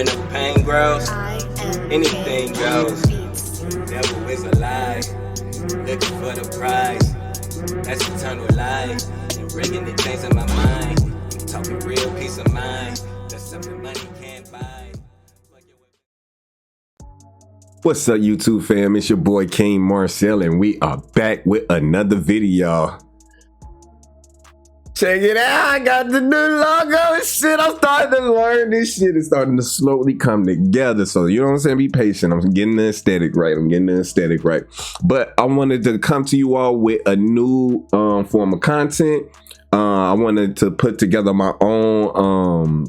When the pain grows, anything goes. Devil is a lie, looking for the prize. That's eternal life. And bringing the things in my mind. I'm talking real peace of mind. That's something money can't buy. What's up, YouTube fam? It's your boy King Marcell, and we are back with another video. Check it out, I got the new logo and shit. I'm starting to learn this shit. It's starting to slowly come together. So, you know what I'm saying? Be patient. I'm getting the aesthetic right. But I wanted to come to you all with a new form of content. I wanted to put together my own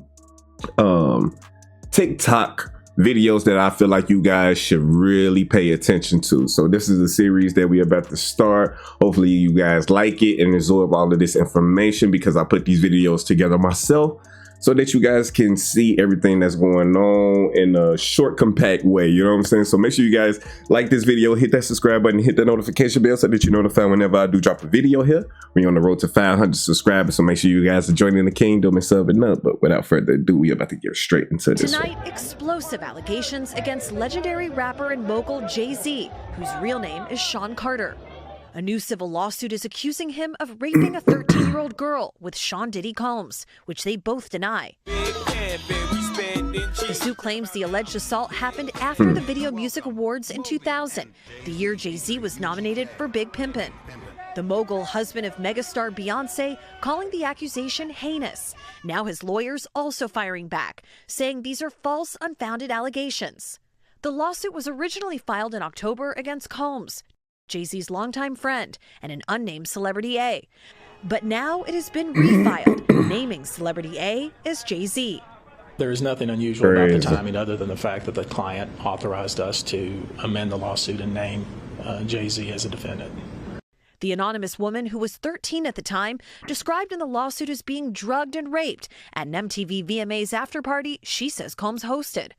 TikTok videos that I feel like you guys should really pay attention to. So this is a series that we're about to start. Hopefully you guys like it and absorb all of this information, because I put these videos together myself so that you guys can see everything that's going on in a short, compact way. You know what I'm saying? So make sure you guys like this video, hit that subscribe button, hit that notification bell so that you're notified whenever I do drop a video here. We're on the road to 500 subscribers, so make sure you guys are joining the kingdom and subbing up. But without further ado, we're about to get straight into this. Tonight, explosive allegations against legendary rapper and mogul Jay-Z, whose real name is Sean Carter. A new civil lawsuit is accusing him of raping a 13-year-old girl with Sean Diddy Combs, which they both deny. The suit claims the alleged assault happened after the Video Music Awards in 2000, the year Jay-Z was nominated for Big Pimpin'. The mogul, husband of megastar Beyonce, calling the accusation heinous. Now his lawyers also firing back, saying these are false, unfounded allegations. The lawsuit was originally filed in October against Combs, Jay-Z's longtime friend, and an unnamed Celebrity A. But now it has been refiled, naming Celebrity A as Jay-Z. There is nothing unusual about the timing other than the fact that the client authorized us to amend the lawsuit and name Jay-Z as a defendant. The anonymous woman, who was 13 at the time, described in the lawsuit as being drugged and raped at an MTV VMAs afterparty she says Combs hosted.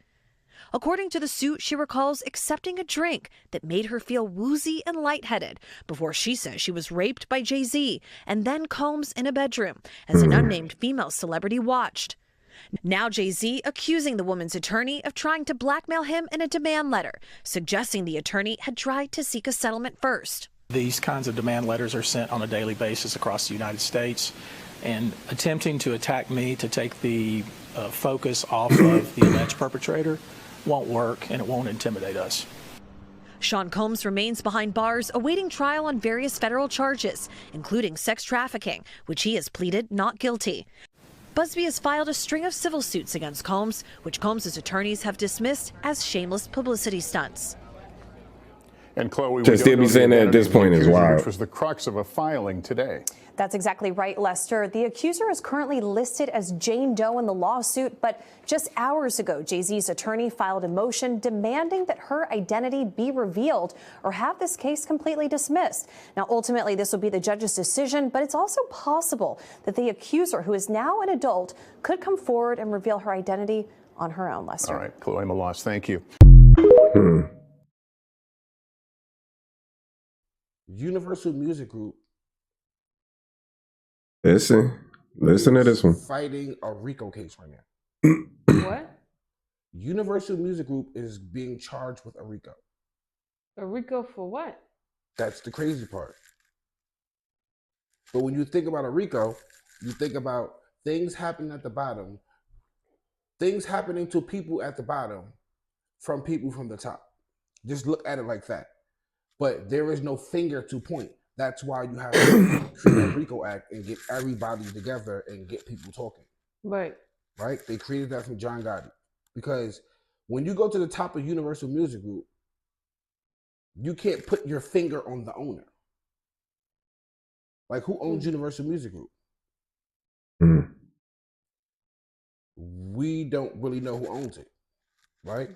According to the suit, she recalls accepting a drink that made her feel woozy and lightheaded before she says she was raped by Jay-Z and then Combs in a bedroom as an unnamed female celebrity watched. Now Jay-Z accusing the woman's attorney of trying to blackmail him in a demand letter, suggesting the attorney had tried to seek a settlement first. These kinds of demand letters are sent on a daily basis across the United States, and attempting to attack me to take the focus off of the alleged perpetrator won't work, and it won't intimidate us. Sean Combs remains behind bars awaiting trial on various federal charges, including sex trafficking, which he has pleaded not guilty. Busby has filed a string of civil suits against Combs, which Combs' attorneys have dismissed as shameless publicity stunts. And Chloe, to still be saying that at this point is wild. Which was the crux of a filing today. That's exactly right, Lester. The accuser is currently listed as Jane Doe in the lawsuit, but just hours ago, Jay-Z's attorney filed a motion demanding that her identity be revealed or have this case completely dismissed. Now, ultimately, this will be the judge's decision, but it's also possible that the accuser, who is now an adult, could come forward and reveal her identity on her own, Lester. All right, Chloe Malas, thank you. Universal Music Group. Listen to this one. Fighting a RICO case right now. What? Universal Music Group is being charged with a RICO. A RICO for what? That's the crazy part. But when you think about a RICO, you think about things happening at the bottom, things happening to people at the bottom from people from the top. Just look at it like that. But there is no finger to point. That's why you have to create a RICO Act and get everybody together and get people talking. Right. Right? They created that from John Gotti. Because when you go to the top of Universal Music Group, you can't put your finger on the owner. Like, who owns Universal Music Group? We don't really know who owns it. Right?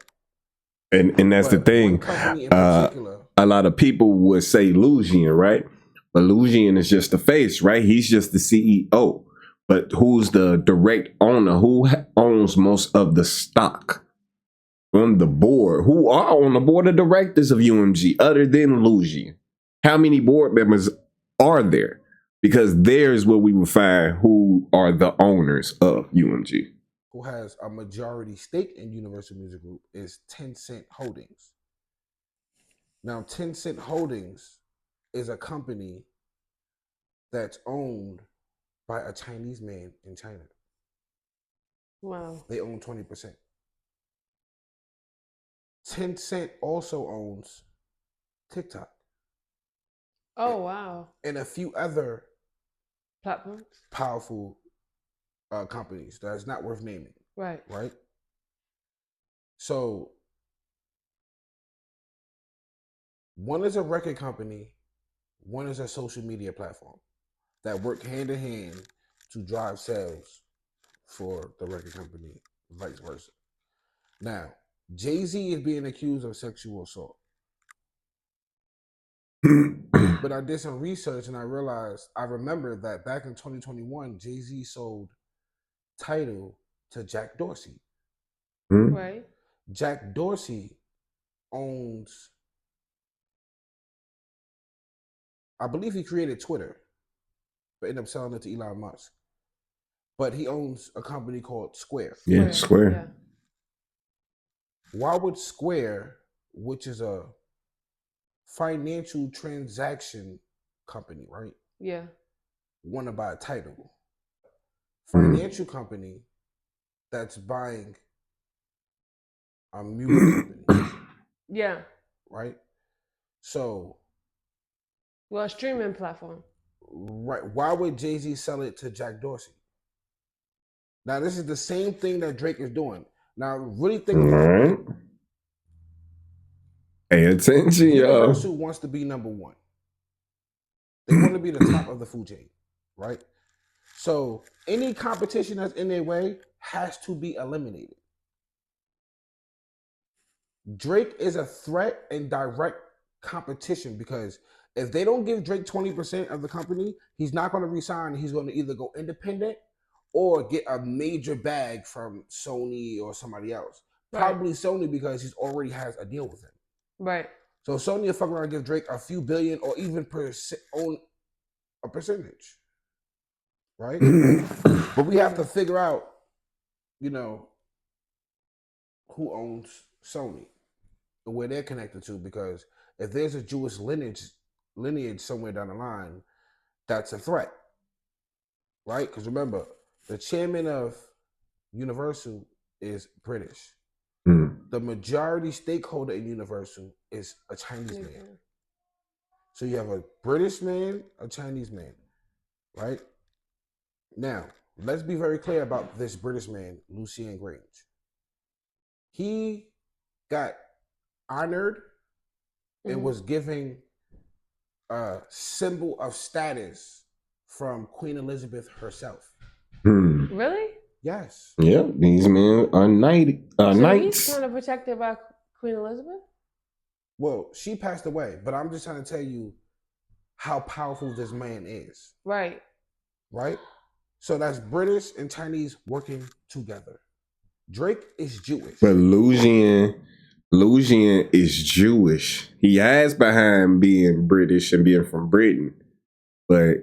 And that's the thing. A lot of people would say Lucian, right? But Lucian is just the face, right? He's just the CEO. But who's the direct owner? Who owns most of the stock from the board? Who are on the board of directors of UMG other than Lucian? How many board members are there? Because there's where we will find who are the owners of UMG. who has a majority stake in Universal Music Group, is Tencent Holdings. Now, Tencent Holdings is a company that's owned by a Chinese man in China. Wow. They own 20%. Tencent also owns TikTok. Oh, wow. And a few other Platforms? powerful companies that's not worth naming. Right. Right? So, one is a record company, one is a social media platform that work hand in hand to drive sales for the record company, vice versa. Now, Jay-Z is being accused of sexual assault. But I did some research and I remember that back in 2021, Jay-Z sold Tidal to Jack Dorsey. Right. Jack Dorsey owns, I believe he created Twitter, but ended up selling it to Elon Musk. But he owns a company called Square. Yeah, Square. Yeah. Why would Square, which is a financial transaction company, right? Yeah. Want to buy a Tidal? Financial company that's buying a music company, Yeah. right? So, Well, a streaming platform. right, why would Jay-Z sell it to Jack Dorsey? Now, this is the same thing that Drake is doing. Now, really think about it. Right. Pay attention, Universal y'all. wants to be number one. They want to be the top of the food chain, right? So any competition that's in their way has to be eliminated. Drake is a threat and direct competition because if they don't give Drake 20% of the company, he's not going to resign. He's going to either go independent or get a major bag from Sony or somebody else. Right. Probably Sony because he's already has a deal with him. Right. So Sony will fuck around and give Drake a few billion or even own a percentage. Right? But we have to figure out, you know, who owns Sony and where they're connected to, because if there's a Jewish lineage somewhere down the line, that's a threat. Right? Because remember, the chairman of Universal is British. The majority stakeholder in Universal is a Chinese man. So you have a British man, a Chinese man, right? Now, let's be very clear about this British man, Lucien Grange. He got honored and was giving a symbol of status from Queen Elizabeth herself. Really? Yes. Yeah, these men are knights. He's kind of protected by Queen Elizabeth? Well, she passed away, but I'm just trying to tell you how powerful this man is. Right. Right? So that's British and Chinese working together. Drake is Jewish. But Lucian is Jewish. He has behind being British and being from Britain. But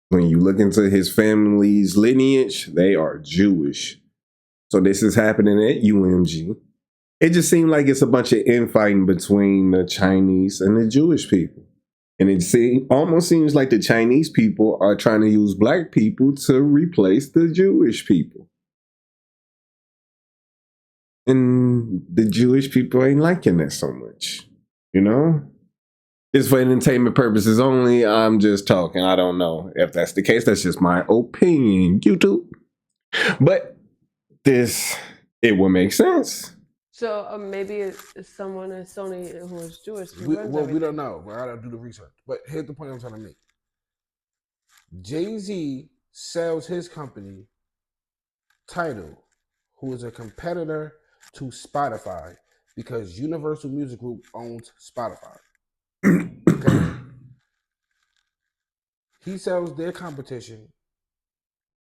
when you look into his family's lineage, they are Jewish. So this is happening at UMG. It just seemed like it's a bunch of infighting between the Chinese and the Jewish people. And it almost seems like the Chinese people are trying to use black people to replace the Jewish people. And the Jewish people ain't liking that so much, you know? It's for entertainment purposes only. I'm just talking. I don't know if that's the case. That's just my opinion, YouTube. But it will make sense. So maybe it's someone in Sony who is Jewish. We don't know. I gotta do the research. But here's the point I'm trying to make. Jay-Z sells his company, Tidal, who is a competitor to Spotify, because Universal Music Group owns Spotify. Okay? He sells their competition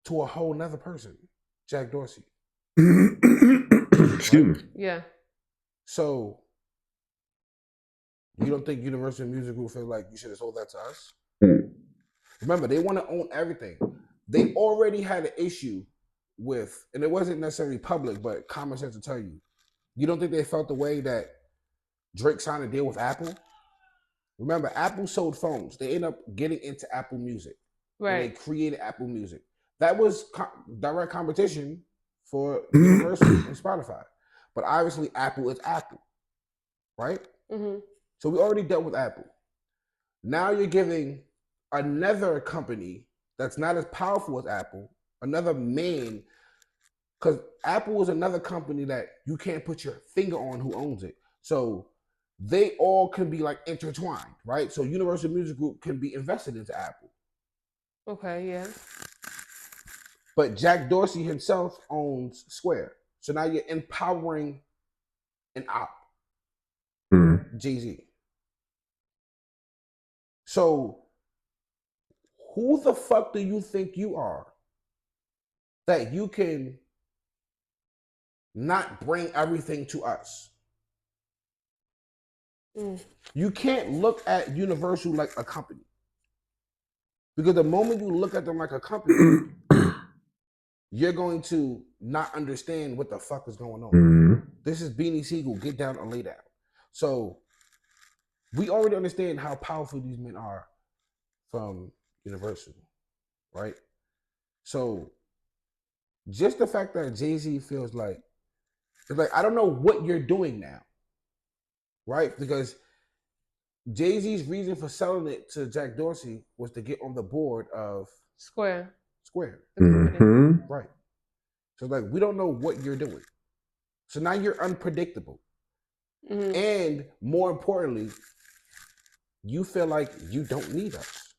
to a whole nother person, Jack Dorsey. Excuse me. Yeah. So you don't think Universal Music Group feel like you should have sold that to us? Remember, they want to own everything. They already had an issue with, and it wasn't necessarily public, but common sense to tell you, you don't think they felt the way that Drake signed a deal with Apple? Remember, Apple sold phones. They ended up getting into Apple Music. And they Right. created Apple Music. That was direct competition for Universal and Spotify. But obviously, Apple is Apple, right? Mm-hmm. So we already dealt with Apple. Now you're giving another company that's not as powerful as Apple, another man, because Apple is another company that you can't put your finger on who owns it. So they all can be like intertwined, right? So Universal Music Group can be invested into Apple. Okay, yeah. But Jack Dorsey himself owns Square. So now you're empowering an op, Jay-Z. So who the fuck do you think you are that you can not bring everything to us? You can't look at Universal like a company. Because the moment you look at them like a company, you're going to not understand what the fuck is going on. This is Beanie Siegel, get down or lay down. So we already understand how powerful these men are from Universal, right? So just the fact that Jay-Z feels like, it's like, I don't know what you're doing now, right? Because Jay-Z's reason for selling it to Jack Dorsey was to get on the board of Square. Right. So like, we don't know what you're doing. So now you're unpredictable. And more importantly, you feel like you don't need us.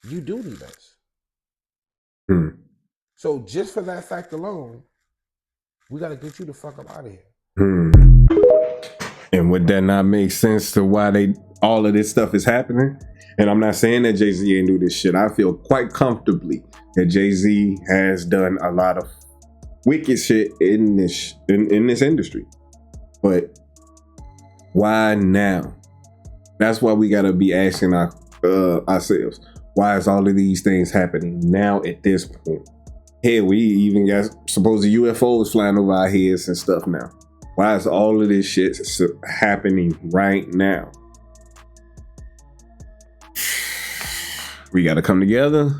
You do need us. So just for that fact alone, we got to get you the fuck up out of here. And would that not make sense to why all of this stuff is happening? And I'm not saying that Jay-Z ain't do this shit. I feel quite comfortably that Jay-Z has done a lot of wicked shit in this industry. But why now? That's why we gotta be asking ourselves, why is all of these things happening now at this point? Hell, we even got supposed UFOs flying over our heads and stuff now. Why is all of this shit happening right now? We got to come together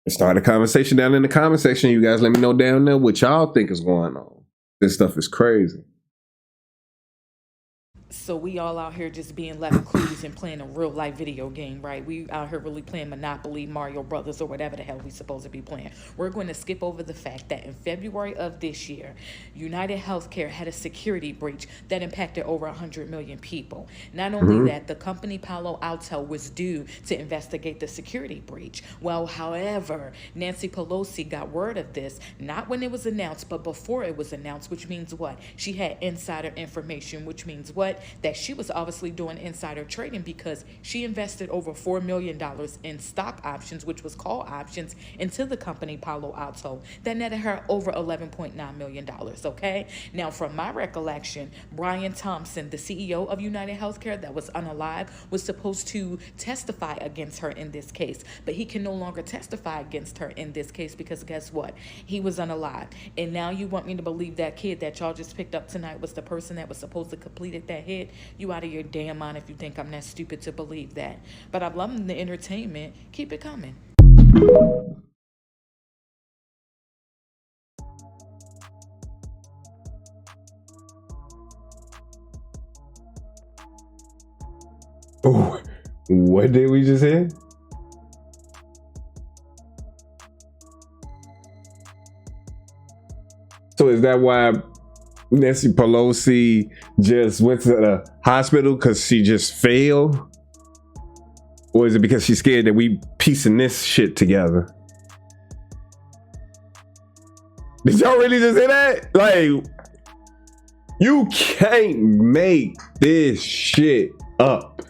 and start a conversation down in the comment section. You guys let me know down there what y'all think is going on. This stuff is crazy. So we all out here just being left clues and playing a real life video game, right? We out here really playing Monopoly, Mario Brothers, or whatever the hell we supposed to be playing. We're going to skip over the fact that in February of this year, United Healthcare had a security breach that impacted over 100 million people. Not only that, the company Palo Alto was due to investigate the security breach. Well, however, Nancy Pelosi got word of this, not when it was announced, but before it was announced, which means what? She had insider information, which means what? That she was obviously doing insider trading because she invested over $4 million in stock options, which was call options, into the company Palo Alto that netted her over $11.9 million, okay? Now, from my recollection, Brian Thompson, the CEO of United Healthcare that was unalive, was supposed to testify against her in this case, but he can no longer testify against her in this case because guess what? He was unalive. And now you want me to believe that kid that y'all just picked up tonight was the person that was supposed to complete that hit? You out of your damn mind if you think I'm that stupid to believe that. But I'm loving the entertainment. Keep it coming. Oh, what did we just hear? So is that why Nancy Pelosi just went to the hospital because she just failed? Or is it because she's scared that we piecing this shit together? Did y'all really just hear that? Like, you can't make this shit up.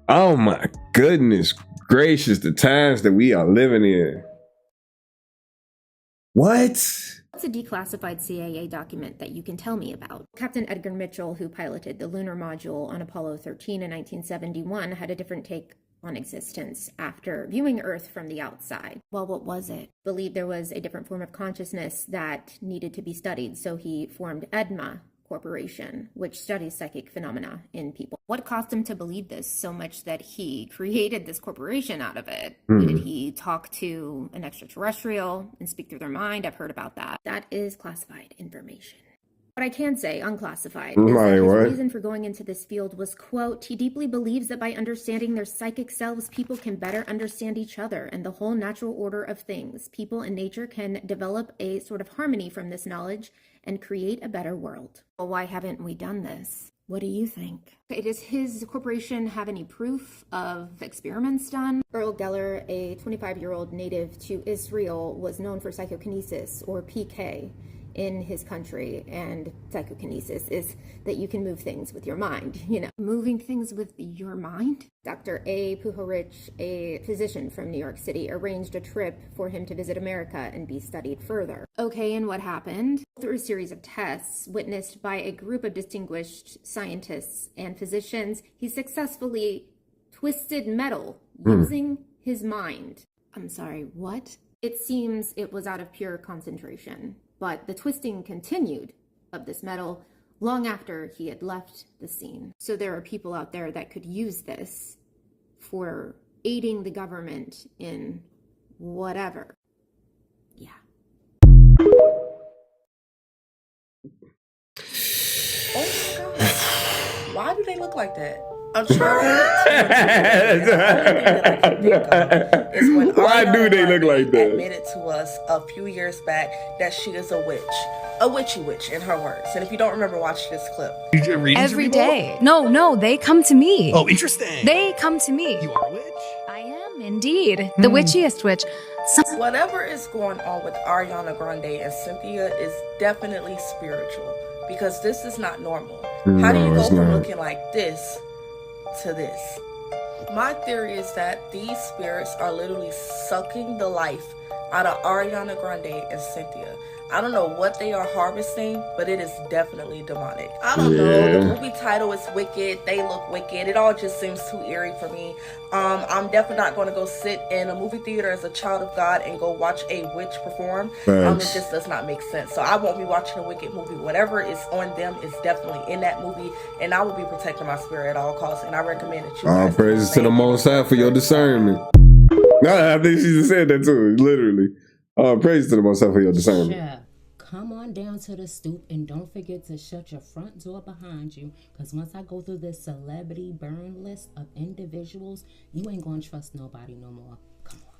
Oh my goodness gracious, the times that we are living in. What? What's a declassified CIA document that you can tell me about? Captain Edgar Mitchell, who piloted the lunar module on Apollo 13 in 1971, had a different take on existence after viewing Earth from the outside. Well, what was it? Believed there was a different form of consciousness that needed to be studied, so he formed EDMA Corporation, which studies psychic phenomena in people. What caused him to believe this so much that he created this corporation out of it? Did he talk to an extraterrestrial and speak through their mind? I've heard about that. That is classified information. What I can say, unclassified, is that his reason for going into this field was, quote, he deeply believes that by understanding their psychic selves, people can better understand each other and the whole natural order of things. People and nature can develop a sort of harmony from this knowledge and create a better world. Well, why haven't we done this? What do you think? Does his corporation have any proof of experiments done? Earl Geller, a 25-year-old native to Israel, was known for psychokinesis, or PK, in his country. And psychokinesis is that you can move things with your mind, moving things with your mind. Dr. A. Puharich, a physician from New York City, arranged a trip for him to visit America and be studied further. Okay, and what happened? Through a series of tests witnessed by a group of distinguished scientists and physicians, he successfully twisted metal using his mind. I'm sorry, what? It seems it was out of pure concentration, but the twisting continued of this metal long after he had left the scene. So there are people out there that could use this for aiding the government in whatever. Yeah. Oh my God. Why do they look like that? I'm trying Why do they look like that? Admitted to us a few years back that she is a witch. A witchy witch, in her words. And if you don't remember, watch this clip. Every day. No, they come to me. Oh, interesting. They come to me. You are a witch? I am, indeed. The witchiest witch. Whatever is going on with Ariana Grande and Cynthia is definitely spiritual. Because this is not normal. How do you go from looking like this to this? My theory is that these spirits are literally sucking the life out of Ariana Grande and Cynthia. I don't know what they are harvesting, but it is definitely demonic. I don't know. The movie title is Wicked. They look wicked. It all just seems too eerie for me. I'm definitely not going to go sit in a movie theater as a child of God and go watch a witch perform. It just does not make sense. So I won't be watching a Wicked movie. Whatever is on them is definitely in that movie, and I will be protecting my spirit at all costs. And I recommend that you guys praises to the Most High for your discernment. No, I think she just said that too, literally. Praise to the Most High for your discernment. Yeah. Come on down to the stoop and don't forget to shut your front door behind you, because once I go through this celebrity burn list of individuals, you ain't gonna trust nobody no more. Come on.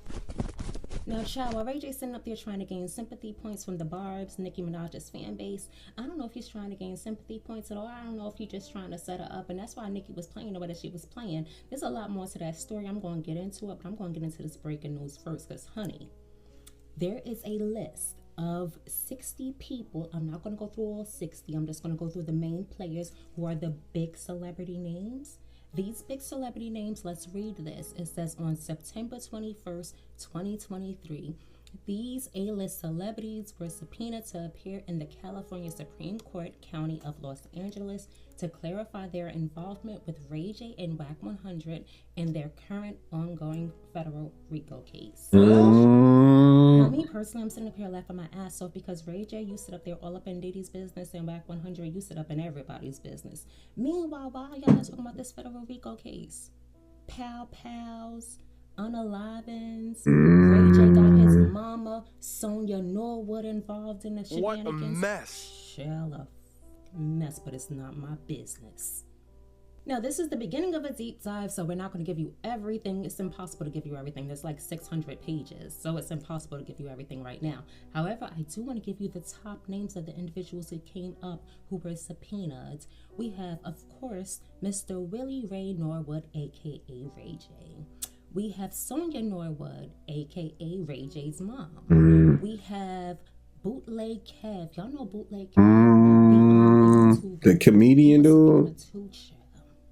Now, child, while Ray J sitting up there trying to gain sympathy points from the Barbs, Nicki Minaj's fan base, I don't know if he's trying to gain sympathy points at all. I don't know if he's just trying to set her up, and that's why Nicki was playing the way that she was playing. There's a lot more to that story. I'm going to get into it, but I'm going to get into this breaking news first, because, honey, there is a list of 60 people. I'm not going to go through all 60. I'm just going to go through the main players who are the big celebrity names. These big celebrity names, let's read this. It says on September 21st, 2023, these A-list celebrities were subpoenaed to appear in the California Supreme Court County of Los Angeles to clarify their involvement with Ray J and WAC 100 in their current ongoing federal RICO case. Now, me personally, I'm sitting up here laughing my ass off because Ray J, you sit up there all up in Diddy's business, and WAC 100, you sit up in everybody's business. Meanwhile, while y'all are talking about this federal RICO case, pals, unalivens, Ray J got his mama, Sonia Norwood, involved in the shenanigans. What a mess. Shell of mess, but it's not my business. Now, this is the beginning of a deep dive, so we're not going to give you everything. It's impossible to give you everything. There's like 600 pages, so it's impossible to give you everything right now. However, I do want to give you the top names of the individuals who came up who were subpoenaed. We have, of course, Mr. Willie Ray Norwood, a.k.a. Ray J. We have Sonia Norwood, a.k.a. Ray J's mom. We have Bootleg Kev. Y'all know Bootleg Kev? The comedian dude?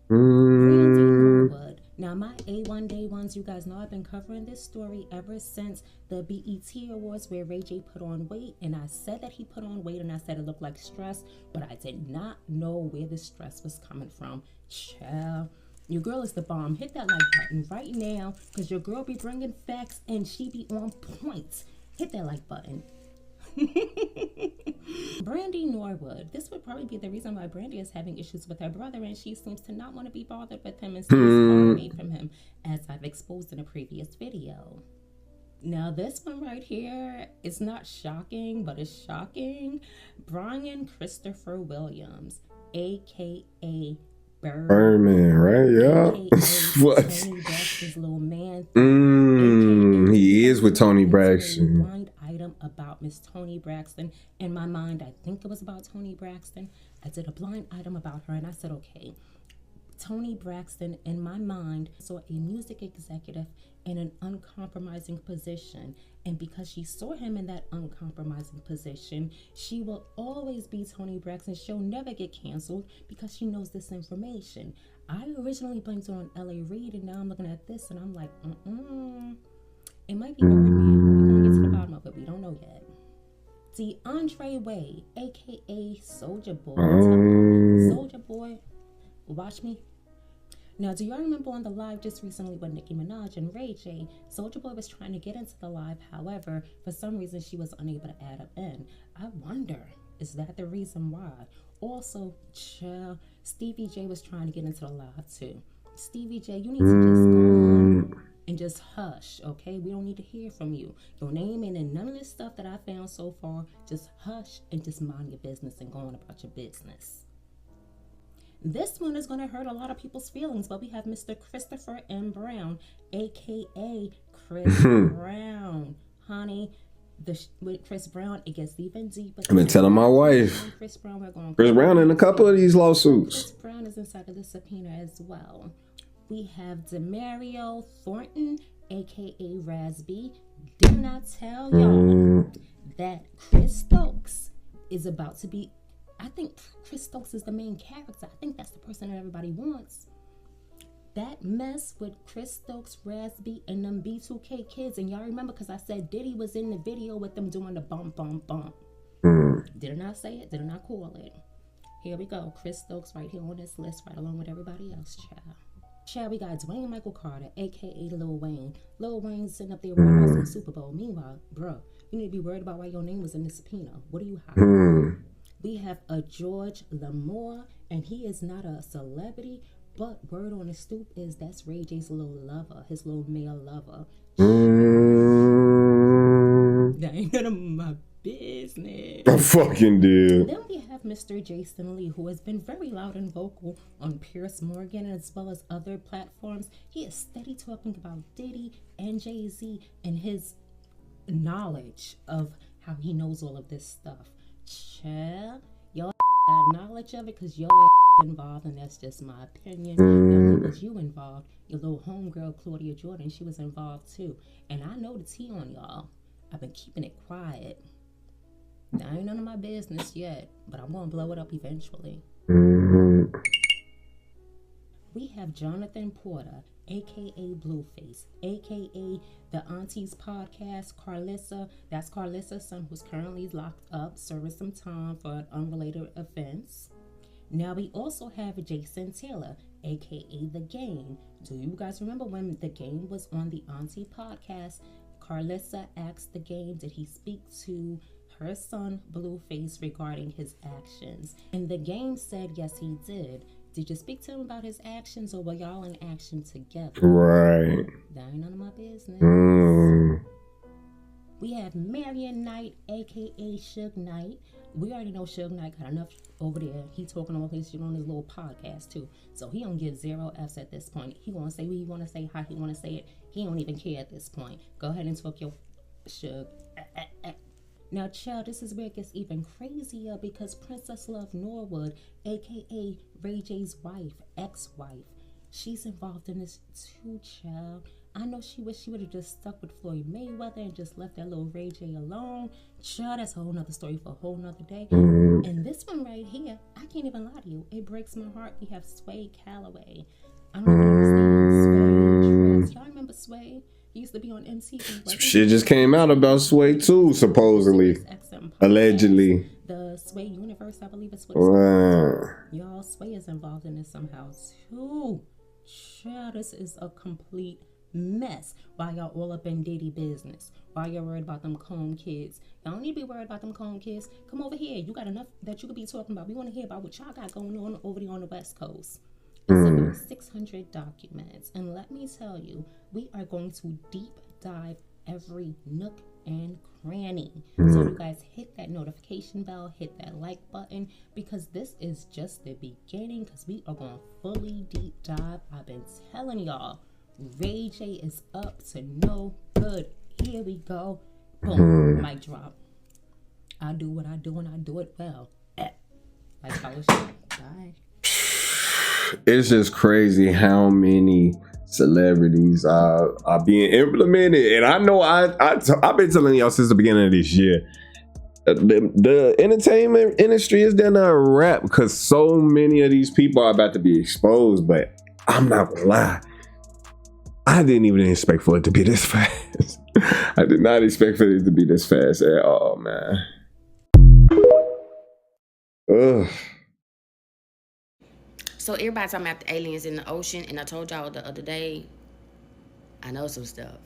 Brandy Norwood. Now, my A1 Day ones, you guys know I've been covering this story ever since the BET Awards where Ray J put on weight. And I said that he put on weight and I said it looked like stress, but I did not know where the stress was coming from. Child. Your girl is the bomb. Hit that like button right now, because your girl be bringing facts and she be on point. Hit that like button. Brandy Norwood. This would probably be the reason why Brandy is having issues with her brother, and she seems to not want to be bothered with him and stays far away from him, as I've exposed in a previous video. Now this one right here is not shocking, but it's shocking. Brian Christopher Williams, aka Birdman, right? Yeah. What? Tony Braxton's little man. He is with Tony Braxton. Blind item about Miss Tony Braxton. In my mind, I think it was about Tony Braxton. I did a blind item about her, and I said, okay, Tony Braxton, in my mind, saw a music executive in an uncompromising position. And because she saw him in that uncompromising position, she will always be Tony Braxton. She'll never get canceled because she knows this information. I originally blamed it on L.A. Reid, and now I'm looking at this and I'm like, it might be Birdman. We're going to get to the bottom of it. We don't know yet. DeAndre Wade, a.k.a. Soulja Boy. Soulja Boy, watch me. Now, do y'all remember on the live just recently with Nicki Minaj and Ray J, Soulja Boy was trying to get into the live. However, for some reason, she was unable to add him in. I wonder, is that the reason why? Also, Stevie J was trying to get into the live too. Stevie J, you need to just go on and just hush, okay? We don't need to hear from you. Your name ain't in none of this stuff that I found so far. Just hush and just mind your business and go on about your business. This one is going to hurt a lot of people's feelings, but we have Mr. Christopher M. Brown, a.k.a. Chris Brown. Honey, with Chris Brown, it gets even deeper. I've been telling my wife. Chris Brown in a couple of these lawsuits. Chris Brown is inside of the subpoena as well. We have Demario Thornton, a.k.a. Razby. Did not tell y'all that Chris Stokes is about to be... I think Chris Stokes is the main character. I think that's the person that everybody wants. That mess with Chris Stokes, Razby, and them B2K kids. And y'all remember, because I said Diddy was in the video with them doing the bump, bump, bump. Did I not say it? Did I not call it? Here we go. Chris Stokes right here on this list, right along with everybody else, child. Child, we got Dwayne Michael Carter, a.k.a. Lil Wayne. Lil Wayne's sitting up there worried about some Super Bowl. Meanwhile, bro, you need to be worried about why your name was in the subpoena. What are you hiding? We have a George L'Amour, and he is not a celebrity, but word on the stoop is that's Ray J's little lover, his little male lover. That ain't none of my business. I fucking did. Then we have Mr. Jason Lee, who has been very loud and vocal on Piers Morgan as well as other platforms. He is steady talking about Diddy and Jay-Z and his knowledge of how he knows all of this stuff. Child, y'all got knowledge of it because your ass involved, and that's just my opinion. Not was you involved. Your little homegirl Claudia Jordan, she was involved too. And I know the tea on y'all. I've been keeping it quiet. Now ain't none of my business yet, but I'm gonna blow it up eventually. We have Jonathan Porter, a.k.a. Blueface, a.k.a. the Aunties Podcast, Carlissa. That's Carlissa's son, who's currently locked up, serving some time for an unrelated offense. Now we also have Jason Taylor, a.k.a. The Game. Do you guys remember when The Game was on the Auntie Podcast? Carlissa asked The Game, did he speak to her son, Blueface, regarding his actions? And The Game said, yes, he did. Did you speak to him about his actions, or were y'all in action together? Right. That ain't none of my business. We have Marion Knight, a.k.a. Suge Knight. We already know Suge Knight got enough over there. He talking all his shit on his little podcast, too. So he don't give 0 F's at this point. He want to say what he want to say, how he want to say it. He don't even care at this point. Go ahead and talk your Suge. Now, child, this is where it gets even crazier because Princess Love Norwood, a.k.a. Ray J's wife, ex-wife, she's involved in this too, child. I know she wish she would have just stuck with Floyd Mayweather and just left that little Ray J alone. Child, that's a whole nother story for a whole nother day. And this one right here, I can't even lie to you. It breaks my heart. We have Sway Calloway. I don't understand Sway. Y'all remember Sway? He used to be on MTV. Shit just came out about Sway too, supposedly. Allegedly. The Sway universe, I believe it's what it's called. Y'all, Sway is involved in this somehow too. Child, this is a complete mess. While y'all all up in Diddy business, while you're worried about them Comb kids, y'all don't need to be worried about them Comb kids. Come over here. You got enough that you could be talking about. We want to hear about what y'all got going on over there on the West Coast. It's about 600 documents, and let me tell you, we are going to deep dive every nook and cranny. So you guys hit that notification bell, hit that like button, because this is just the beginning, because we are going to fully deep dive. I've been telling y'all, Ray J is up to no good. Here we go. Boom. Mic drop. I do what I do and I do it well. Like college. Bye. It's just crazy how many celebrities are being implemented, and I know I've been telling y'all since the beginning of this year, the entertainment industry is down a wrap because so many of these people are about to be exposed. But I'm not gonna lie, I didn't even expect for it to be this fast. I did not expect for it to be this fast at all, man. Ugh. So everybody talking about the aliens in the ocean, and I told y'all the other day, I know some stuff.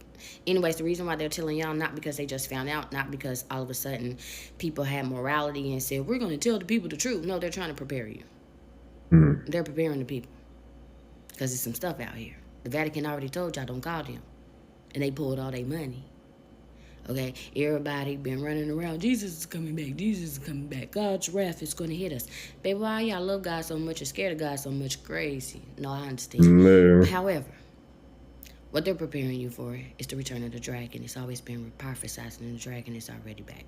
Anyways, the reason why they're telling y'all, not because they just found out, not because all of a sudden people had morality and said, we're going to tell the people the truth. No, they're trying to prepare you. They're preparing the people. Because there's some stuff out here. The Vatican already told y'all, don't call them. And they pulled all their money. Okay, everybody been running around. Jesus is coming back. Jesus is coming back. God's wrath is going to hit us. Baby, why y'all love God so much and scared of God so much? Crazy. No, I understand. However, what they're preparing you for is the return of the dragon. It's always been prophesied, and the dragon is already back.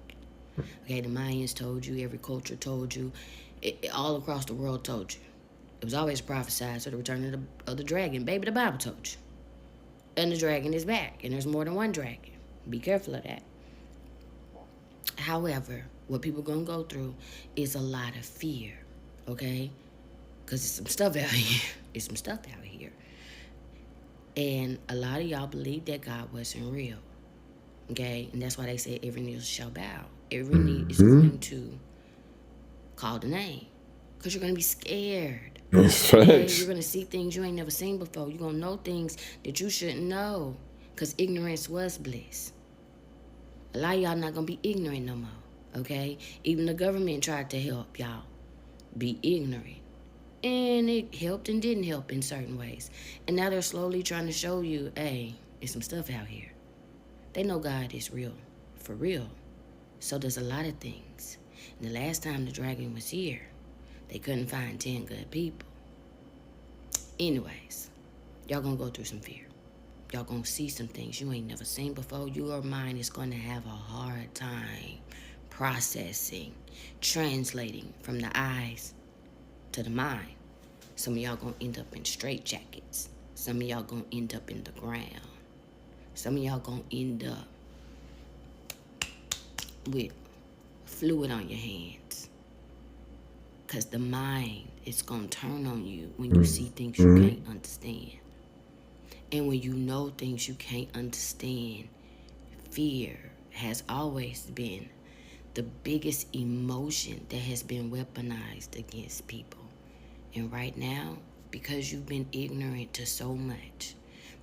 Okay, the Mayans told you. Every culture told you. All across the world told you. It was always prophesied, so the return of the dragon. Baby, the Bible told you. And the dragon is back, and there's more than one dragon. Be careful of that. However, what people gonna go through is a lot of fear, okay? Because there's some stuff out here. It's some stuff out here. And a lot of y'all believe that God wasn't real, okay? And that's why they say every knee shall bow. Every knee is going to call the name. Because you're gonna be scared. Okay? You're gonna see things you ain't never seen before. You're gonna know things that you shouldn't know. Because ignorance was bliss. A lot of y'all not gonna be ignorant no more, okay? Even the government tried to help y'all be ignorant. And it helped and didn't help in certain ways. And now they're slowly trying to show you, hey, there's some stuff out here. They know God is real, for real. So there's a lot of things. And the last time the dragon was here, they couldn't find 10 good people. Anyways, y'all gonna go through some fear. Y'all gonna see some things you ain't never seen before. Your mind is gonna have a hard time processing, translating from the eyes to the mind. Some of y'all gonna end up in straitjackets. Some of y'all gonna end up in the ground. Some of y'all gonna end up with fluid on your hands. Cause the mind is gonna turn on you when you see things you can't understand. And when you know things you can't understand, fear has always been the biggest emotion that has been weaponized against people. And right now, because you've been ignorant to so much,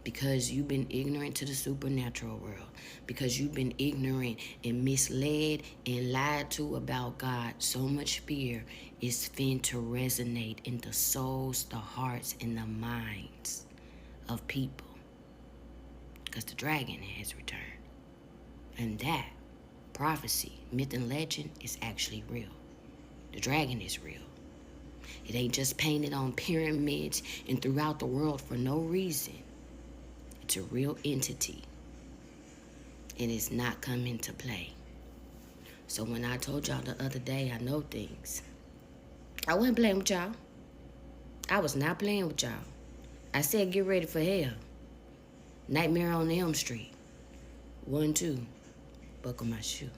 because you've been ignorant to the supernatural world, because you've been ignorant and misled and lied to about God, so much fear is fin to resonate in the souls, the hearts, and the minds of people. Because the dragon has returned. And that prophecy, myth and legend, is actually real. The dragon is real. It ain't just painted on pyramids and throughout the world for no reason. It's a real entity. And it's not coming to play. So when I told y'all the other day I know things, I wasn't playing with y'all. I was not playing with y'all. I said get ready for hell. Nightmare on Elm Street. 1, 2, buckle my shoe.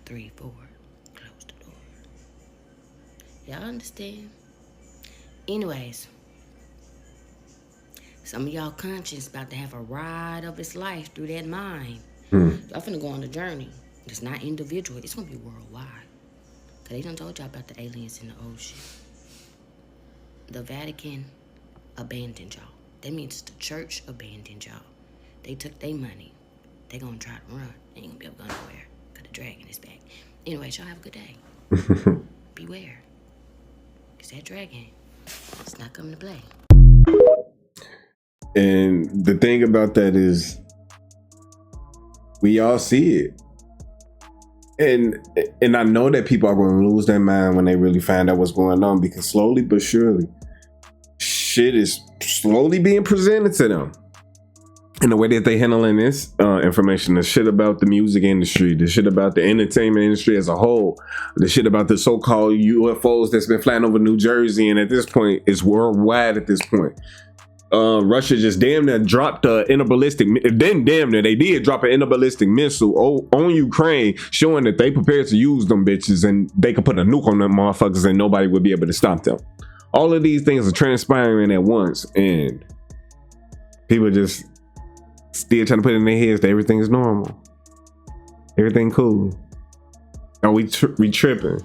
3, 4, close the door. Y'all understand? Anyways, some of y'all conscience about to have a ride of its life through that mind. Y'all finna go on a journey. It's not individual. It's gonna be worldwide. Cause they done told y'all about the aliens in the ocean. The Vatican abandoned y'all. That means the church abandoned y'all. They took their money. They gonna try to run. They ain't gonna be able to go nowhere because the dragon is back. Anyway, y'all have a good day. Beware. Because that dragon, it's not coming to play. And the thing about that is we all see it. And I know that people are going to lose their mind when they really find out what's going on, because slowly but surely shit is slowly being presented to them. And the way that they handling this information, the shit about the music industry, the shit about the entertainment industry as a whole, the shit about the so-called UFOs that's been flying over New Jersey, and at this point it's worldwide at this point. Russia just damn near dropped an interballistic, then damn near they did drop an interballistic missile on Ukraine, showing that they prepared to use them bitches and they could put a nuke on them motherfuckers and nobody would be able to stop them. All of these things are transpiring at once, and people just still trying to put it in their heads that everything is normal, everything cool. And we tripping.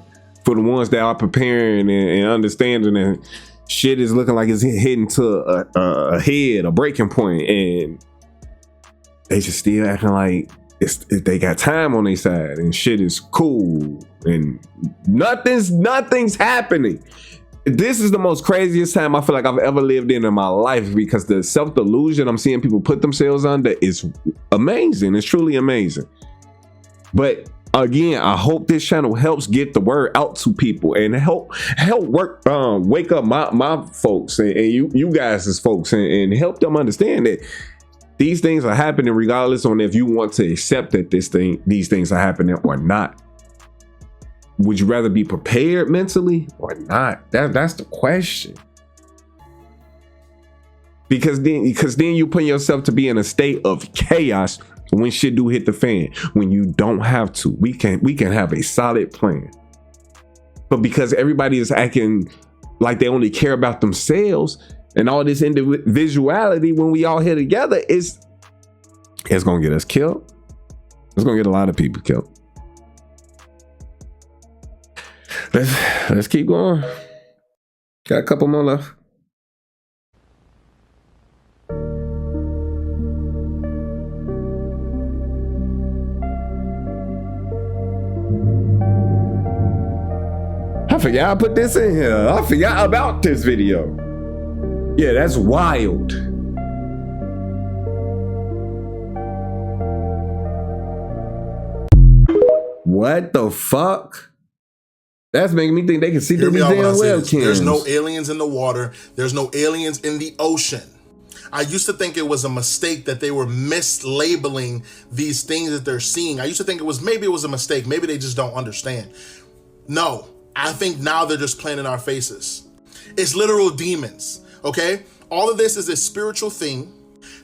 For the ones that are preparing and understanding that shit is looking like it's heading to a head, a breaking point, and they just still acting like they got time on their side and shit is cool and nothing's happening. This is the most craziest time I feel like I've ever lived in my life, because the self-delusion I'm seeing people put themselves under is amazing. It's truly amazing. But again, I hope this channel helps get the word out to people and help wake up my folks and you guys as folks and help them understand that these things are happening regardless on if you want to accept that these things are happening or not. Would you rather be prepared mentally or not? That's the question. Because then you put yourself to be in a state of chaos when shit do hit the fan, when you don't have to. We can have a solid plan. But because everybody is acting like they only care about themselves and all this individuality, when we all here together, it's gonna get us killed. It's gonna get a lot of people killed. Let's keep going. Got a couple more left. I forgot I put this in here. I forgot about this video. Yeah, that's wild. What the fuck? That's making me think they can see through these damn webcams. There's no aliens in the water. There's no aliens in the ocean. I used to think it was a mistake that they were mislabeling these things that they're seeing. I used to think maybe it was a mistake. Maybe they just don't understand. No, I think now they're just playing in our faces. It's literal demons, okay? All of this is a spiritual thing.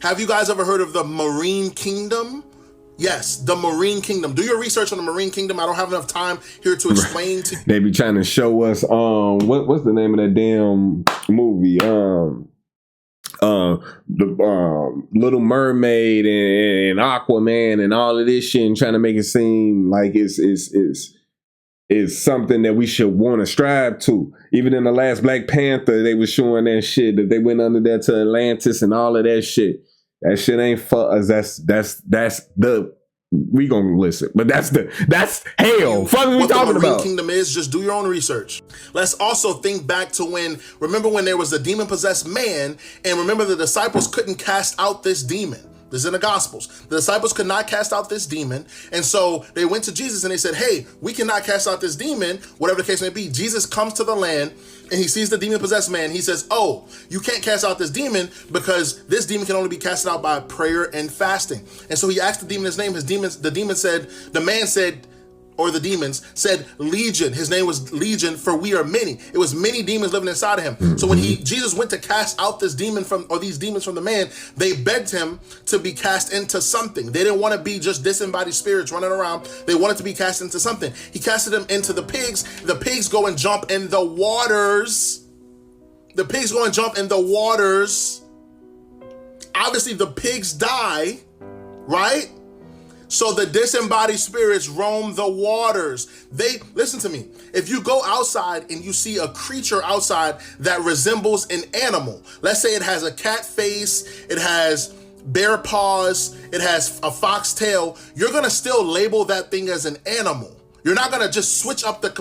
Have you guys ever heard of the Marine Kingdom? Yes, the Marine Kingdom. Do your research on the Marine Kingdom. I don't have enough time here to explain to you. They be trying to show us what's the name of that damn movie? The Little Mermaid and Aquaman and all of this shit, and trying to make it seem like it's something that we should want to strive to. Even in the last Black Panther, they were showing that shit, that they went under there to Atlantis and all of that shit. That shit ain't for us. We gonna listen, but that's hell. Fuck what we talking about. What the Marine Kingdom is, just do your own research. Let's also think back to remember when there was a demon-possessed man, and remember the disciples couldn't cast out this demon. This is in the Gospels. The disciples could not cast out this demon, and so they went to Jesus and they said, hey, we cannot cast out this demon, whatever the case may be. Jesus comes to the land and he sees the demon-possessed man. He says, oh, you can't cast out this demon because this demon can only be casted out by prayer and fasting. And so he asked the demon his name. The demons said Legion. His name was Legion, for we are many. It was many demons living inside of him. Mm-hmm. So when Jesus went to cast out these demons from the man, they begged him to be cast into something. They didn't want to be just disembodied spirits running around. They wanted to be cast into something. He casted them into the pigs. The pigs go and jump in the waters. Obviously, the pigs die, right? So the disembodied spirits roam the waters. They, listen to me, if you go outside and you see a creature outside that resembles an animal, let's say it has a cat face, it has bear paws, it has a fox tail, you're gonna still label that thing as an animal. You're not gonna just switch up you're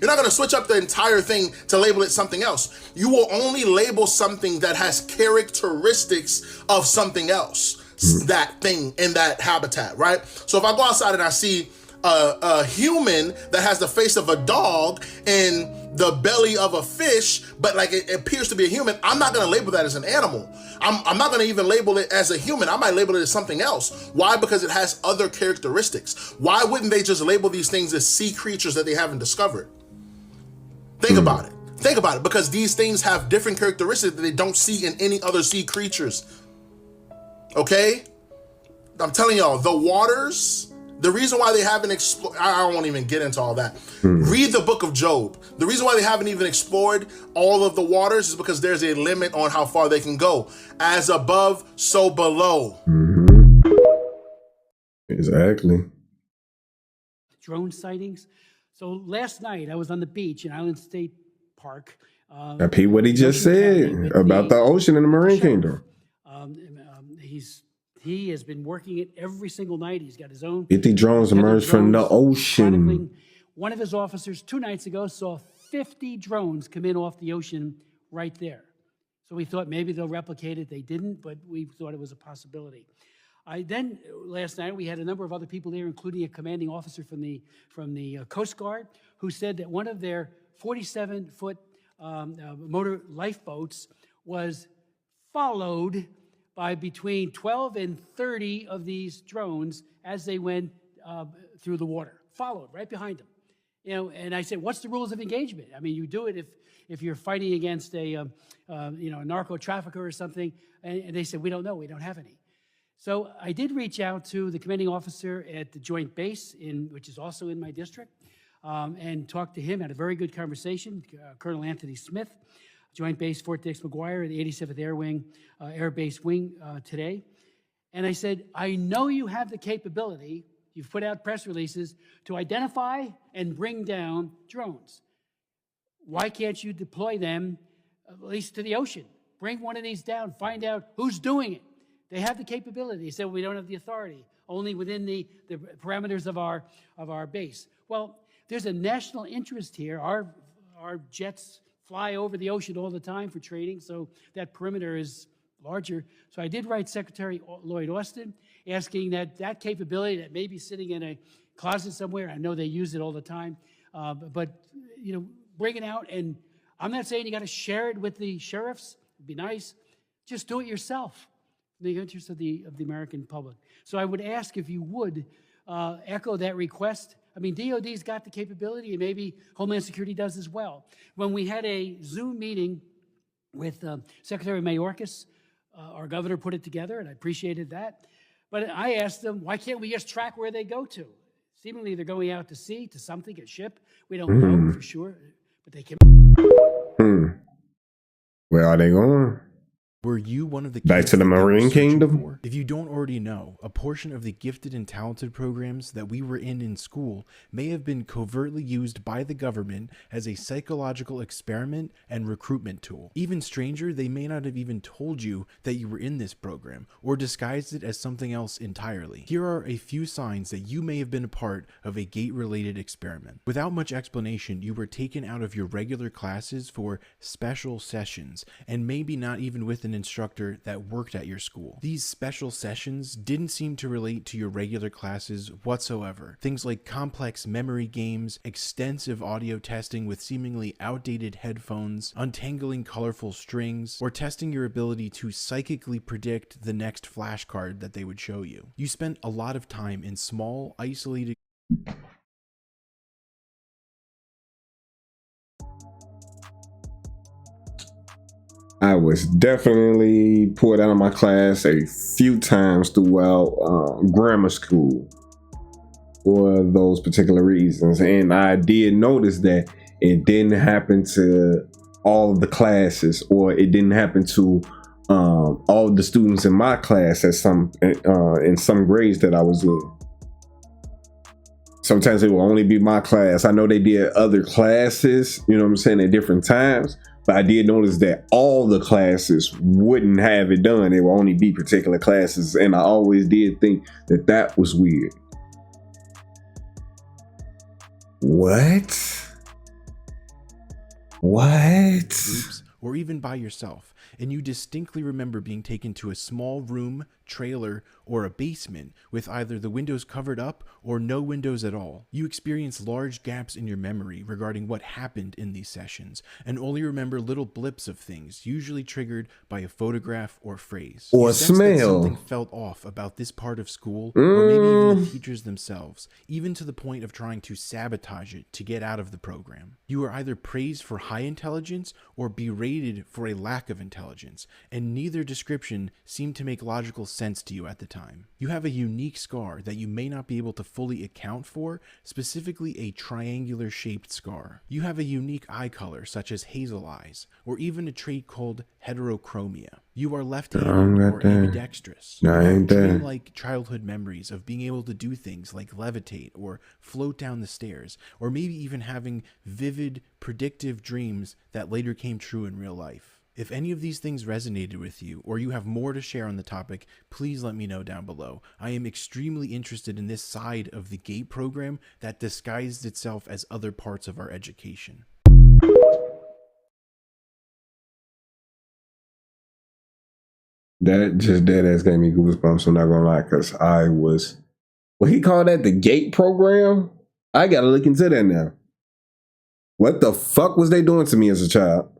not gonna switch up the entire thing to label it something else. You will only label something that has characteristics of something else, that thing in that habitat, right? So if I go outside and I see a human that has the face of a dog and the belly of a fish, but like it appears to be a human, I'm not gonna label that as an animal. I'm not gonna even label it as a human. I might label it as something else. Why? Because it has other characteristics. Why wouldn't they just label these things as sea creatures that they haven't discovered? Think about it. Think about it, because these things have different characteristics that they don't see in any other sea creatures. Okay? I'm telling y'all, the waters, the reason why they haven't explored, I won't even get into all that. Read the book of Job. The reason why they haven't even explored all of the waters is because there's a limit on how far they can go. As above, so below. Exactly. Drone sightings. So last night I was on the beach in Island State Park. I peeped what he just said about the ocean and the Marine Kingdom. He has been working it every single night. He's got his own 50 drones emerged from the ocean. One of his officers 2 nights ago saw 50 drones come in off the ocean right there. So we thought maybe they'll replicate it. They didn't, but we thought it was a possibility. Then last night we had a number of other people there, including a commanding officer from the Coast Guard, who said that one of their 47-foot motor lifeboats was followed by between 12 and 30 of these drones as they went through the water, followed right behind them. And I said, what's the rules of engagement? I mean, you do it if you're fighting against a narco trafficker or something. And they said, we don't know, we don't have any. So I did reach out to the commanding officer at the Joint Base, which is also in my district, and talked to him, had a very good conversation, Colonel Anthony Smith, Joint Base Fort Dix McGuire, the 87th Air Wing, Air Base Wing today. And I said, I know you have the capability, you've put out press releases, to identify and bring down drones. Why can't you deploy them, at least to the ocean? Bring one of these down, find out who's doing it. They have the capability. He said, we don't have the authority, only within the parameters of our base. Well, there's a national interest here. Our jets fly over the ocean all the time for training, so that perimeter is larger. So I did write Secretary Lloyd Austin asking that capability that may be sitting in a closet somewhere, I know they use it all the time, but bring it out. And I'm not saying you got to share it with the sheriffs. It'd be nice. Just do it yourself in the interest of the American public. So I would ask if you would echo that request. I mean, DOD's got the capability, and maybe Homeland Security does as well. When we had a Zoom meeting with Secretary Mayorkas, our governor put it together, and I appreciated that. But I asked them, why can't we just track where they go to? Seemingly they're going out to sea, to something, a ship. We don't know for sure, but they can. Where are they going? Were you one of the back to the Marine Kingdom? For? If you don't already know, a portion of the gifted and talented programs that we were in school may have been covertly used by the government as a psychological experiment and recruitment tool. Even stranger, they may not have even told you that you were in this program or disguised it as something else entirely. Here are a few signs that you may have been a part of a gate-related experiment. Without much explanation, you were taken out of your regular classes for special sessions, and maybe not even with an instructor that worked at your school. These special sessions didn't seem to relate to your regular classes whatsoever. Things like complex memory games, extensive audio testing with seemingly outdated headphones, untangling colorful strings, or testing your ability to psychically predict the next flashcard that they would show you. You spent a lot of time in small, isolated I was definitely pulled out of my class a few times throughout grammar school for those particular reasons. And I did notice that it didn't happen to all of the classes, or it didn't happen to all of the students in my class at in some grades that I was in. Sometimes it will only be my class. I know they did other classes, you know what I'm saying, at different times. But I did notice that all the classes wouldn't have it done. It will only be particular classes. And I always did think that that was weird. What? What? Groups, or even by yourself, and you distinctly remember being taken to a small room, trailer, or a basement with either the windows covered up or no windows at all. You experience large gaps in your memory regarding what happened in these sessions, and only remember little blips of things, usually triggered by a photograph or phrase. Or you a sense that smell. something felt off about this part of school, or maybe even the teachers themselves, even to the point of trying to sabotage it to get out of the program. You are either praised for high intelligence or berated for a lack of intelligence, and neither description seemed to make logical sense to you at the time. You have a unique scar that you may not be able to fully account for, specifically a triangular shaped scar. You have a unique eye color such as hazel eyes, or even a trait called heterochromia. You are left-handed or ambidextrous. No, I You have ain't that. dream-like childhood memories of being able to do things like levitate or float down the stairs, or maybe even having vivid, predictive dreams that later came true in real life. If any of these things resonated with you, or you have more to share on the topic, please let me know down below. I am extremely interested in this side of the GATE program that disguised itself as other parts of our education. That just dead ass gave me goosebumps, I'm not gonna lie, because I was, what he called that, the GATE program? I gotta look into that now. What the fuck was they doing to me as a child?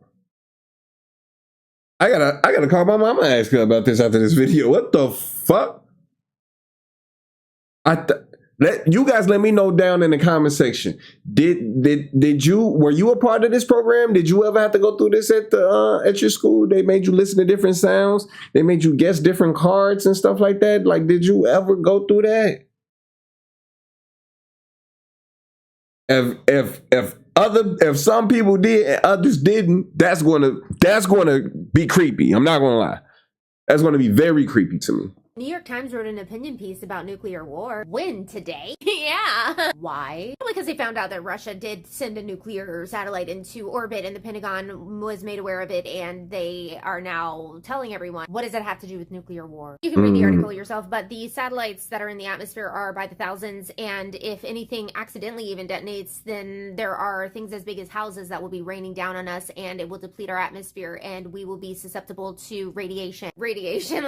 I gotta call my mama and ask her about this after this video. What the fuck? You guys let me know down in the comment section. Were you a part of this program? Did you ever have to go through this at your school? They made you listen to different sounds. They made you guess different cards and stuff like that. Like, did you ever go through that? If some people did and others didn't, that's gonna be creepy. I'm not gonna lie. That's gonna be very creepy to me. New York Times wrote an opinion piece about nuclear war. When today? Yeah. Why? Because they found out that Russia did send a nuclear satellite into orbit and the Pentagon was made aware of it, and they are now telling everyone. What does that have to do with nuclear war? You can read the article yourself, but the satellites that are in the atmosphere are by the thousands, and if anything accidentally even detonates, then there are things as big as houses that will be raining down on us, and it will deplete our atmosphere, and we will be susceptible to radiation. Radiation,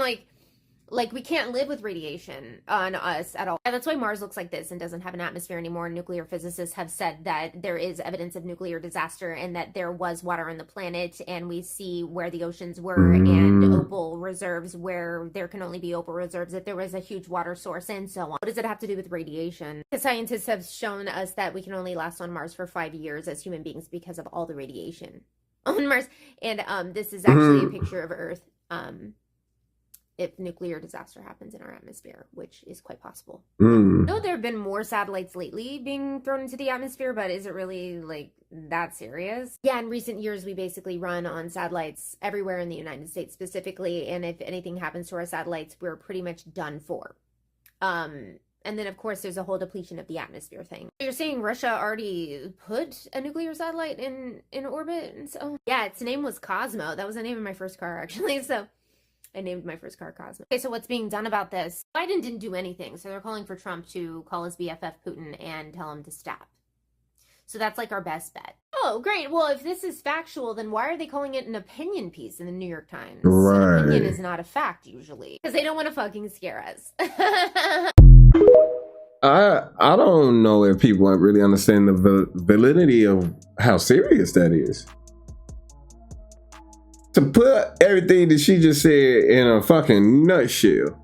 like we can't live with radiation on us at all. And that's why Mars looks like this and doesn't have an atmosphere anymore. Nuclear physicists have said that there is evidence of nuclear disaster and that there was water on the planet, and we see where the oceans were and opal reserves where there can only be opal reserves if there was a huge water source and so on. What does it have to do with radiation? The scientists have shown us that we can only last on Mars for 5 years as human beings because of all the radiation on Mars. And this is actually a picture of Earth. If nuclear disaster happens in our atmosphere, which is quite possible. No, there have been more satellites lately being thrown into the atmosphere, but is it really like that serious? Yeah, in recent years, we basically run on satellites everywhere in the United States specifically, and if anything happens to our satellites, we're pretty much done for. And then, of course, there's a whole depletion of the atmosphere thing. You're saying Russia already put a nuclear satellite in orbit? And so, yeah, its name was Cosmo. That was the name of my first car, actually, so I named my first car Cosmo. Okay, so what's being done about this? Biden didn't do anything, so they're calling for Trump to call his BFF Putin and tell him to stop. So that's like our best bet. Oh, great. Well, if this is factual, then why are they calling it an opinion piece in the New York Times? Right. An opinion is not a fact, usually. Because they don't want to fucking scare us. I don't know if people really understand the validity of how serious that is. To put everything that she just said in a fucking nutshell,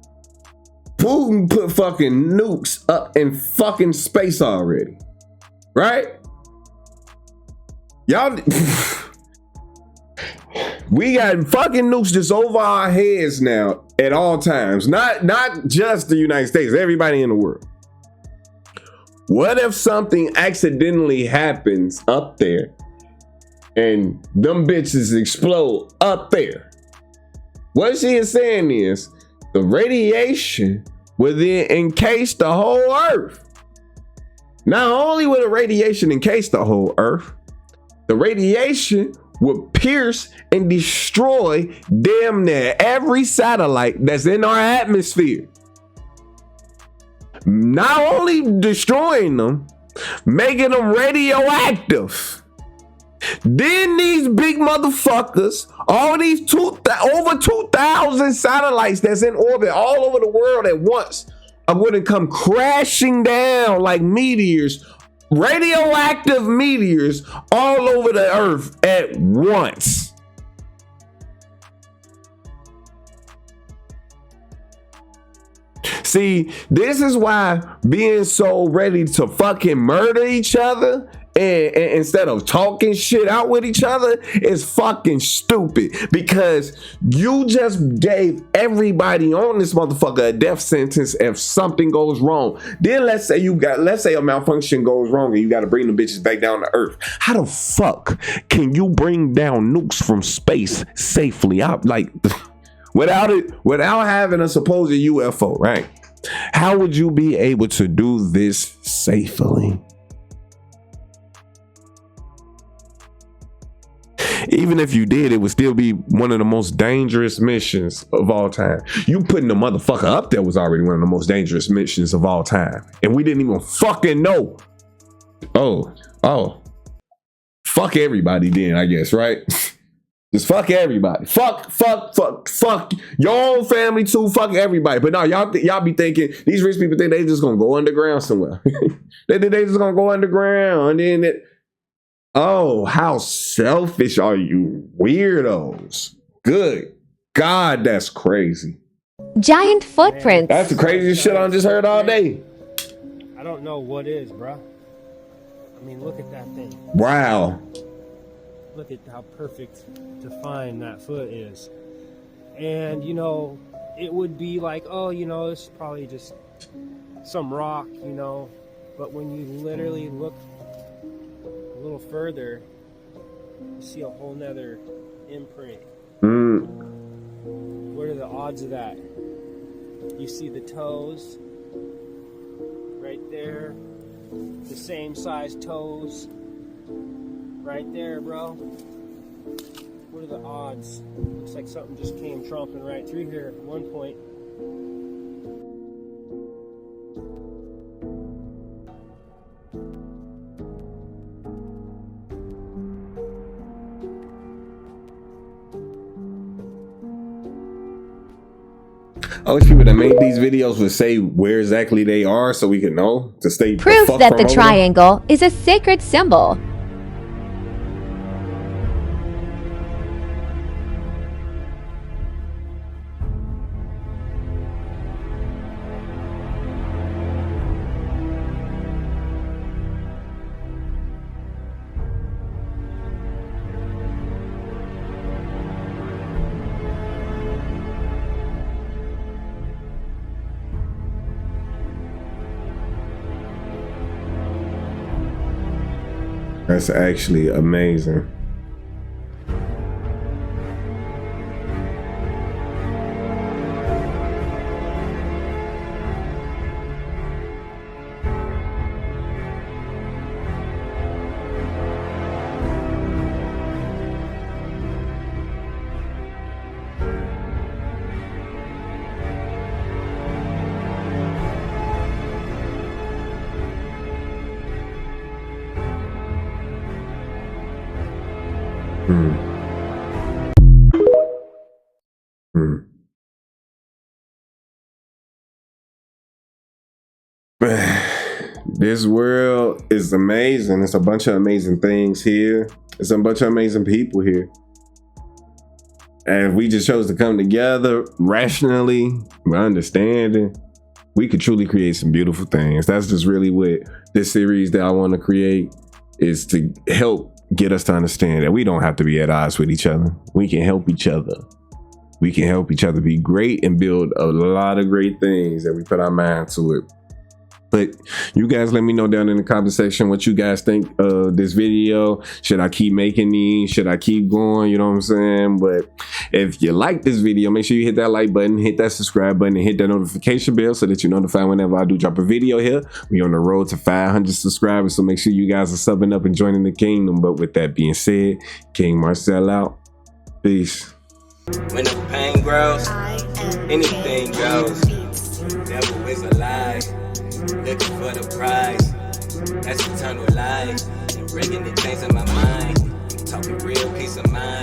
Putin put fucking nukes up in fucking space already, right? Y'all, we got fucking nukes just over our heads now at all times. Not just the United States, everybody in the world. What if something accidentally happens up there and them bitches explode up there? What she is saying is the radiation will then encase the whole earth. Not only will the radiation encase the whole Earth, the radiation would pierce and destroy damn near every satellite that's in our atmosphere. Not only destroying them, making them radioactive. Then these big motherfuckers, all these over 2,000 satellites that's in orbit all over the world at once are going to come crashing down like meteors, radioactive meteors all over the earth at once. See, this is why being so ready to fucking murder each other and instead of talking shit out with each other is fucking stupid, because you just gave everybody on this motherfucker a death sentence if something goes wrong. Then let's say a malfunction goes wrong and you got to bring the bitches back down to earth. How the fuck can you bring down nukes from space safely? Without having a supposed UFO, right? How would you be able to do this safely? Even if you did, it would still be one of the most dangerous missions of all time. You putting the motherfucker up there was already one of the most dangerous missions of all time. And we didn't even fucking know. Oh. Fuck everybody then, I guess, right? Just fuck everybody. Fuck your own family too. Fuck everybody. But no, y'all be thinking, these rich people think they just gonna go underground somewhere. they just gonna go underground and then oh, how selfish are you weirdos. Good God, that's crazy. Giant footprints. That's the craziest shit I just heard all day. I don't know what is, bro. I mean, look at that thing. Wow. Look at how perfect defined that foot is. And, you know, it would be like, oh, you know, this is probably just some rock, you know. But when you literally look a little further, you see a whole nother imprint. What are the odds of that? You see the toes right there, the same size toes right there, bro. What are the odds? Looks like something just came tromping right through here at one point. I wish people that made these videos would say where exactly they are so we can know to stay Proof that the triangle is a sacred symbol. That's actually amazing. This world is amazing. It's a bunch of amazing things here. It's a bunch of amazing people here. And if we just chose to come together rationally, with understanding, we could truly create some beautiful things. That's just really what this series that I want to create is, to help get us to understand that we don't have to be at odds with each other. We can help each other. We can help each other be great and build a lot of great things that we put our mind to it. But you guys let me know down in the comment section what you guys think of this video. Should I keep making these? Should I keep going? You know what I'm saying? But if you like this video, make sure you hit that like button, hit that subscribe button, and hit that notification bell so that you're notified whenever I do drop a video here. We're on the road to 500 subscribers, so make sure you guys are subbing up and joining the kingdom. But with that being said, King Marcell out. Peace. When the pain grows, anything goes. Devil is a lie. Looking for the prize, that's eternal life. And bringing the things in my mind, I'm talking real peace of mind.